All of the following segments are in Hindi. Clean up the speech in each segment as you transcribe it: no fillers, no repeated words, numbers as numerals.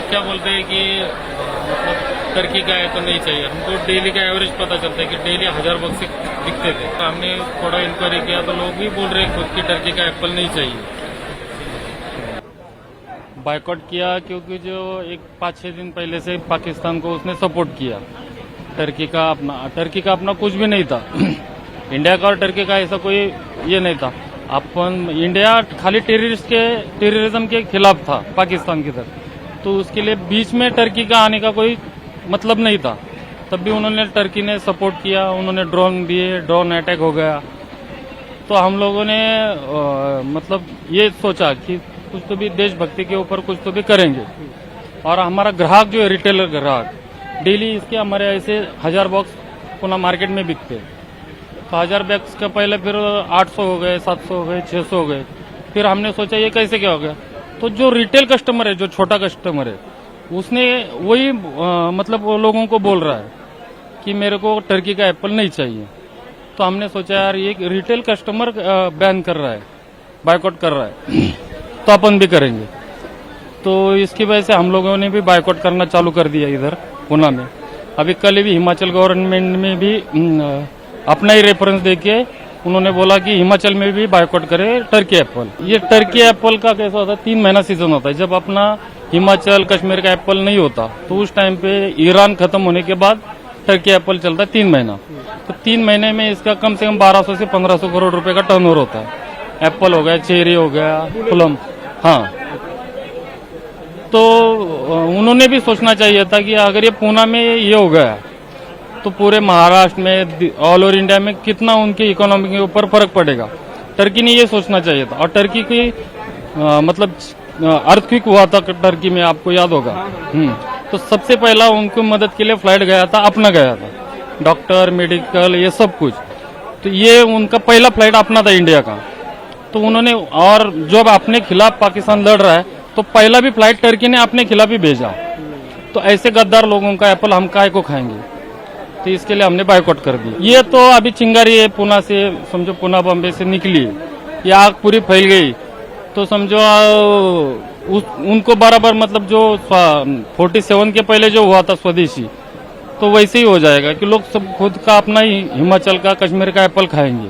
क्या बोलते हैं कि मतलब टर्की का एप्पल नहीं चाहिए। हमको डेली का एवरेज पता चलता है कि डेली 1000 बक्से दिखते थे। हमने थोड़ा इंक्वायरी किया तो लोग भी बोल रहे हैं खुद की टर्की का एप्पल नहीं चाहिए। बायकॉट किया क्योंकि जो एक 5-6 दिन पहले से पाकिस्तान को उसने सपोर्ट किया। टर्की का अपना कुछ भी नहीं था। इंडिया का और टर्की का ऐसा कोई ये नहीं था। अपन इंडिया खाली टेररिज्म के खिलाफ था पाकिस्तान की तरफ, तो उसके लिए बीच में टर्की का आने का कोई मतलब नहीं था। तब भी उन्होंने टर्की ने सपोर्ट किया, उन्होंने ड्रोन दिए, ड्रोन अटैक हो गया। तो हम लोगों ने मतलब ये सोचा कि कुछ तो भी देशभक्ति के ऊपर कुछ तो भी करेंगे। और हमारा ग्राहक जो है रिटेलर ग्राहक, डेली इसके हमारे ऐसे 1000 बॉक्स पुनः मार्केट में बिकते हैं। तो 1000 बॉक्स का पहले फिर 800 हो गए, 700 हो गए, 600 हो गए। फिर हमने सोचा ये कैसे क्या हो गया। तो जो रिटेल कस्टमर है, जो छोटा कस्टमर है, उसने वही मतलब वो लोगों को बोल रहा है कि मेरे को टर्की का एप्पल नहीं चाहिए। तो हमने सोचा यार ये रिटेल कस्टमर बैन कर रहा है, बायकॉट कर रहा है, तो अपन भी करेंगे। तो इसकी वजह से हम लोगों ने भी बायकॉट करना चालू कर दिया इधर पुणे में। अभी कल भी हिमाचल गवर्नमेंट में भी अपना ही रेफरेंस देके उन्होंने बोला कि हिमाचल में भी बायकॉट करे टर्की एप्पल। ये टर्की एप्पल का कैसा होता है, 3 महीना सीजन होता है। जब अपना हिमाचल कश्मीर का एप्पल नहीं होता तो उस टाइम पे ईरान खत्म होने के बाद टर्की एप्पल चलता है 3 महीना। तो 3 महीने में इसका कम से कम 1200 से 1500 करोड़ रुपए का टर्नओवर होता है। एप्पल हो गया, चेरी हो गया, प्लम। हाँ, तो उन्होंने भी सोचना चाहिए था कि अगर ये पुणे में ये हो गया तो पूरे महाराष्ट्र में, ऑल ओवर इंडिया में कितना उनकी इकोनॉमी के ऊपर फर्क पड़ेगा। टर्की ने ये सोचना चाहिए था। और टर्की की मतलब अर्थक्वेक हुआ था टर्की में, आपको याद होगा। तो सबसे पहला उनको मदद के लिए फ्लाइट गया था, अपना गया था, डॉक्टर, मेडिकल, ये सब कुछ। तो ये उनका पहला फ्लाइट अपना था इंडिया का। तो उन्होंने, और जब अपने खिलाफ पाकिस्तान लड़ रहा है तो पहला भी फ्लाइट टर्की ने अपने खिलाफ ही भेजा। तो ऐसे गद्दार लोगों का एप्पल हम काय को खाएंगे। तो इसके लिए हमने बायकॉट कर दी। ये तो अभी चिंगारी है पुणे से, समझो पुणे बॉम्बे से निकली, ये आग पूरी फैल गई तो समझो उनको बराबर मतलब जो 47 के पहले जो हुआ था स्वदेशी, तो वैसे ही हो जाएगा कि लोग सब खुद का अपना ही हिमाचल का, कश्मीर का एप्पल खाएंगे।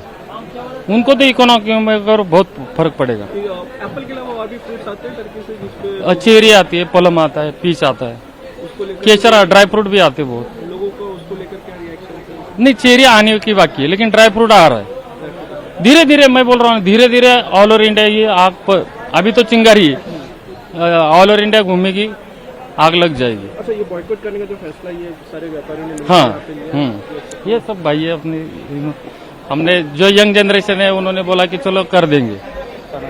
उनको तो इकोनॉमी में बहुत फर्क पड़ेगा। एप्पल के अलावा और भी फ्रूट्स आते हैं टर्की से, जिसपे चेरी आती है, प्लम आता है, पीच आता है, केसर, ड्राई फ्रूट भी आते हैं बहुत। लोगों को उसको लेकर क्या रिएक्शन है? नहीं, चेरी आने की बाकी है, लेकिन ड्राई फ्रूट आ रहा है धीरे धीरे। मैं बोल रहा हूँ धीरे धीरे ऑल ओवर इंडिया ये आग पर, अभी तो चिंगारी है, ऑल ओवर इंडिया घूमेगी, आग लग जाएगी। अच्छा, ये बॉयकॉट करने का जो फैसला ये सारे व्यापारियों ने, हाँ, ये सब भाई है अपने, हमने जो यंग जनरेशन है उन्होंने बोला कि चलो कर देंगे।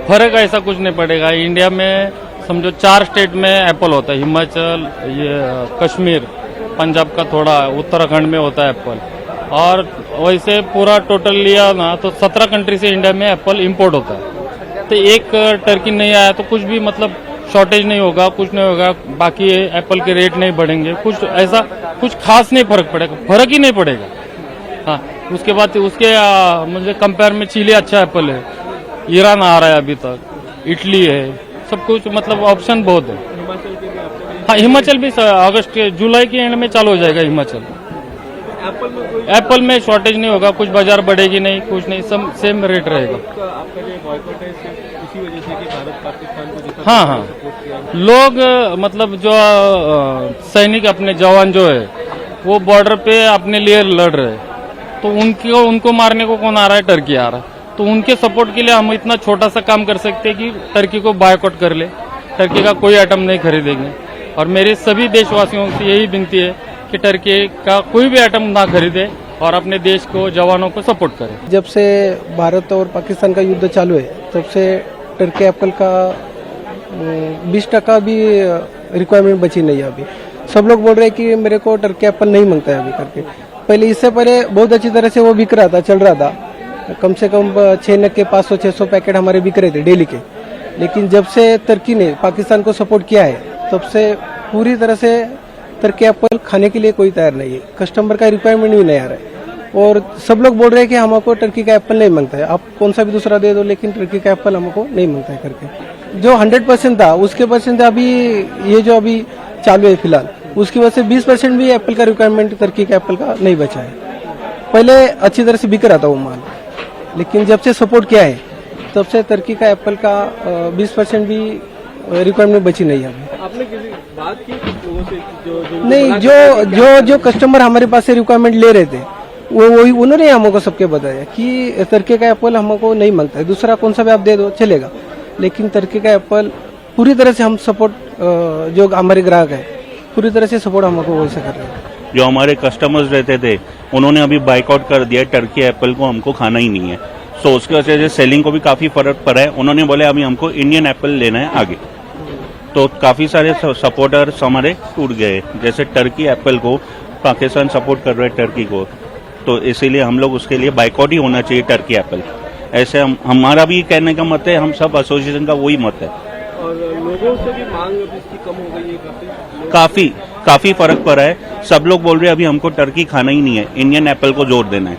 फर्क ऐसा कुछ नहीं पड़ेगा। इंडिया में समझो 4 स्टेट में एप्पल होता है, हिमाचल, ये कश्मीर, पंजाब का थोड़ा, उत्तराखंड में होता है एप्पल। और वैसे पूरा टोटल लिया ना तो 17 कंट्री से इंडिया में एप्पल इंपोर्ट होता है। तो एक टर्की नहीं आया तो कुछ भी मतलब शॉर्टेज नहीं होगा, कुछ नहीं होगा, बाकी एप्पल के रेट नहीं बढ़ेंगे, कुछ ऐसा कुछ खास नहीं फर्क पड़ेगा, फर्क ही नहीं पड़ेगा। हाँ, उसके बाद उसके मुझे कंपेयर में चिली अच्छा एप्पल है, ईरान आ रहा है अभी तक, इटली है, सब कुछ मतलब ऑप्शन बहुत है। हिमाचल के भी आपने, हाँ, हिमाचल भी अगस्त के, जुलाई के एंड में चालू हो जाएगा हिमाचल। एप्पल में शॉर्टेज नहीं होगा, कुछ बाजार बढ़ेगी नहीं, कुछ नहीं, सब सेम रेट रहेगा। आपका जो बॉयकॉट है सिर्फ इसी वजह से कि भारत पाकिस्तान को जितना हाँ, लोग मतलब जो सैनिक अपने जवान जो है वो बॉर्डर पे अपने लिए लड़ रहे हैं, तो उनको मारने को कौन आ रहा है? टर्की आ रहा है। तो उनके सपोर्ट के लिए हम इतना छोटा सा काम कर सकते हैं कि टर्की को बायकॉट कर ले, टर्की का कोई आइटम नहीं खरीदेंगे। और मेरे सभी देशवासियों से यही विनती है कि टर्की का कोई भी आइटम ना खरीदे और अपने देश को, जवानों को सपोर्ट करे। जब से भारत और पाकिस्तान का युद्ध चालू है तब से टर्की एप्पल का 20% भी रिक्वायरमेंट बची नहीं है। अभी सब लोग बोल रहे हैं कि मेरे को टर्की एप्पल नहीं मांगता है अभी करके। पहले, इससे पहले बहुत अच्छी तरह से वो बिक रहा था, चल रहा था। कम से कम 6 नग के 500-600 पैकेट हमारे बिक रहे थे डेली के। लेकिन जब से टर्की ने पाकिस्तान को सपोर्ट किया है तब से पूरी तरह से टर्की एप्पल खाने के लिए कोई तैयार नहीं है। कस्टमर का रिक्वायरमेंट भी नहीं आ रहा है और सब लोग बोल रहे हैं कि हमको टर्की का एप्पल नहीं मांगता है, आप कौन सा भी दूसरा दे दो, लेकिन टर्की का एप्पल हमको नहीं मांगता है करके। जो 100% था उसके परसेंट अभी ये जो अभी चालू है फिलहाल, उसकी वजह से 20% भी एप्पल का रिक्वायरमेंट टर्की का एप्पल का नहीं बचा है। पहले अच्छी तरह से बिक रहा था वो माल, लेकिन जब से सपोर्ट किया है तब से टर्की का एप्पल का 20% भी रिक्वायरमेंट बची नहीं है अभी। आपने किसी बात की कुछ लोगों से जो नहीं, जो कस्टमर हमारे पास से रिक्वायरमेंट ले रहे थे वो वही उन्होंने हमको सबके बताया कि टर्की का एप्पल हमको नहीं मांगता है, दूसरा कौन सा भी आप दे दो चलेगा, लेकिन टर्की का एप्पल पूरी तरह से हम सपोर्ट, जो हमारे ग्राहक है पूरी तरह से सपोर्ट हमको वैसे कर रहे हैं। जो हमारे कस्टमर्स रहते थे उन्होंने अभी बाइकआउट कर दिया, टर्की एप्पल को हमको खाना ही नहीं है। सो उसकी वजह से सेलिंग को भी काफी फर्क पड़ा है। उन्होंने बोले अभी हमको इंडियन एप्पल लेना है आगे, तो काफी सारे सपोर्टर्स हमारे टूट गए। जैसे टर्की एप्पल को पाकिस्तान सपोर्ट कर रहा है टर्की को, तो इसीलिए हम लोग उसके लिए बाइकआउट ही होना चाहिए टर्की एप्पल। ऐसे हमारा भी कहने का मत है, हम सब एसोसिएशन का वही मत है। और लोगों से भी मांग अभी इसकी कम हो गई है काफी फर्क पड़ा है। सब लोग बोल रहे हैं अभी हमको टर्की खाना ही नहीं है, इंडियन एप्पल को जोर देना है।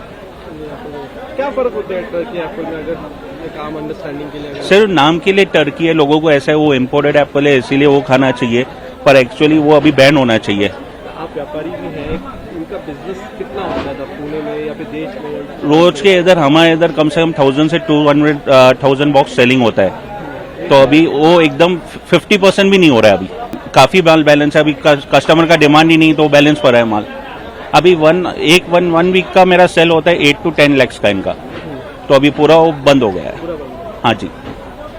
क्या फर्क होता है टर्की एप्पल में, अगर एक आम अंडरस्टैंडिंग के लिए? सिर्फ नाम के लिए टर्की है, लोगों को ऐसा है वो इम्पोर्टेड एप्पल है इसीलिए वो खाना चाहिए, पर एक्चुअली वो अभी बैन होना चाहिए। आप व्यापारी भी हैं, इनका बिजनेस कितना होता था पुणे में या फिर देश में? रोज के इधर हमारे इधर कम से कम 1000 से 200,000 बॉक्स सेलिंग होता है, तो अभी वो एकदम 50% भी नहीं हो रहा है। अभी काफी माल बैलेंस है, अभी कस्टमर का डिमांड ही नहीं तो बैलेंस पर है माल। अभी वन वीक का मेरा सेल होता है 8 to 10 lakhs का इनका, तो अभी पूरा वो बंद हो गया है। हाँ जी।